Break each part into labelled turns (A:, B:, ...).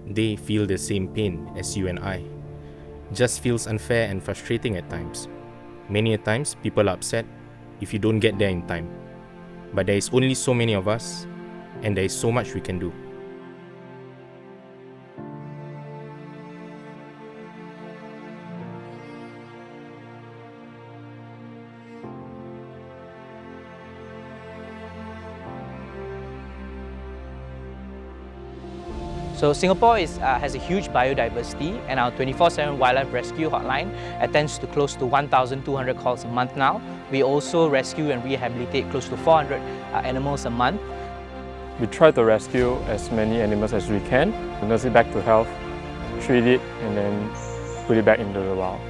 A: They feel the same pain as you and I. Just feels unfair and frustrating at times. Many a times, people are upset if you don't get there in time. But there is only so many of us, and there is so much we can do.
B: So Singapore has a huge biodiversity, and our 24/7 wildlife rescue hotline attends to close to 1,200 calls a month now. We also rescue and rehabilitate close to 400 animals a month.
C: We try to rescue as many animals as we can, nurse it back to health, treat it, and then put it back into the wild.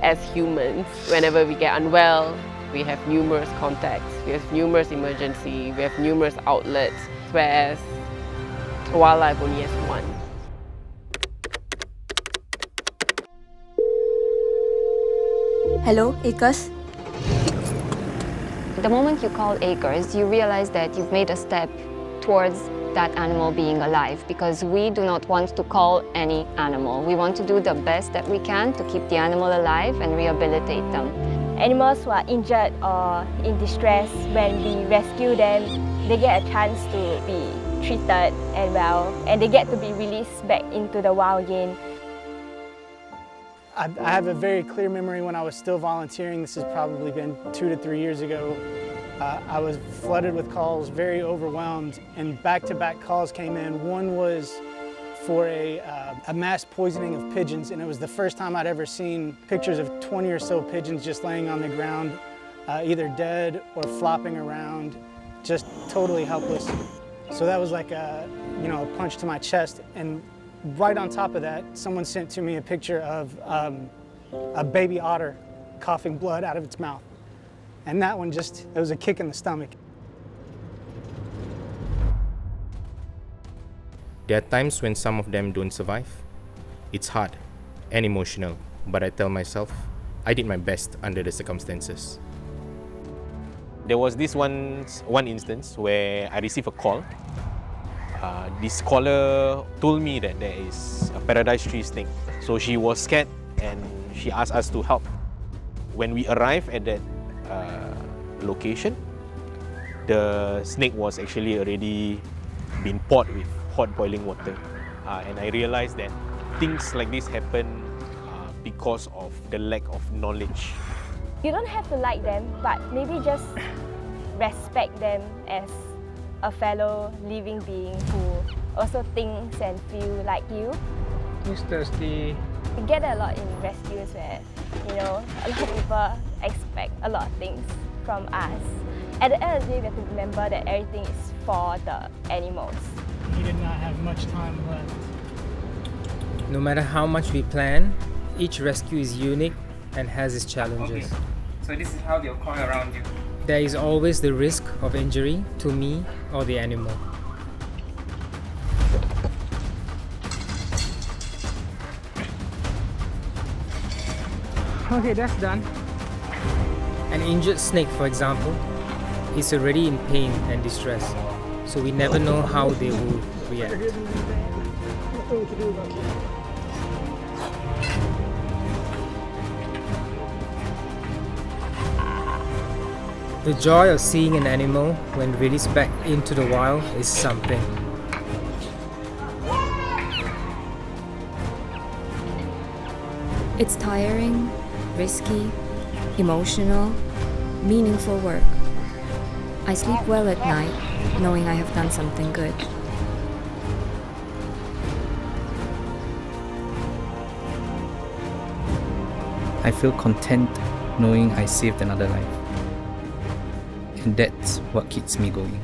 D: As humans, whenever we get unwell, we have numerous contacts, we have numerous emergency, we have numerous outlets, whereas wildlife only has one.
E: Hello, Acres?
F: The moment you call Acres, you realize that you've made a step towards that animal being alive, because we do not want to call any animal. We want to do the best that we can to keep the animal alive and rehabilitate them.
E: Animals who are injured or in distress, when we rescue them, they get a chance to be treated and well, and they get to be released back into the wild again.
G: I have a very clear memory when I was still volunteering. This has probably been 2 to 3 years ago. I was flooded with calls, very overwhelmed, and back-to-back calls came in. One was for a mass poisoning of pigeons, and it was the first time I'd ever seen pictures of 20 or so pigeons just laying on the ground, either dead or flopping around, just totally helpless. So that was like a punch to my chest. And right on top of that, someone sent to me a picture of a baby otter coughing blood out of its mouth. And that one it was a kick in the stomach.
A: There are times when some of them don't survive. It's hard and emotional, but I tell myself I did my best under the circumstances.
H: There was this one instance where I received a call. This caller told me that there is a paradise tree snake. So she was scared and she asked us to help. When we arrived at that location, the snake was actually already been poured with hot boiling water. And I realized that things like this happen because of the lack of knowledge.
E: You don't have to like them, but maybe just respect them as a fellow living being who also thinks and feels like you.
B: Who's thirsty?
E: We get a lot in rescues where, a lot of people expect a lot of things from us. At the end of the day, we have to remember that everything is for the animals.
G: He did not have much time left.
I: No matter how much we plan, each rescue is unique and has its challenges.
J: Okay. So this is how they'll call around you.
I: There is always the risk of injury to me or the animal.
B: Okay, that's done.
I: An injured snake, for example, is already in pain and distress, so we never know how they will react. The joy of seeing an animal when released back into the wild is something.
F: It's tiring, risky, emotional, meaningful work. I sleep well at night, knowing I have done something good.
K: I feel content knowing I saved another life. And that's what keeps me going.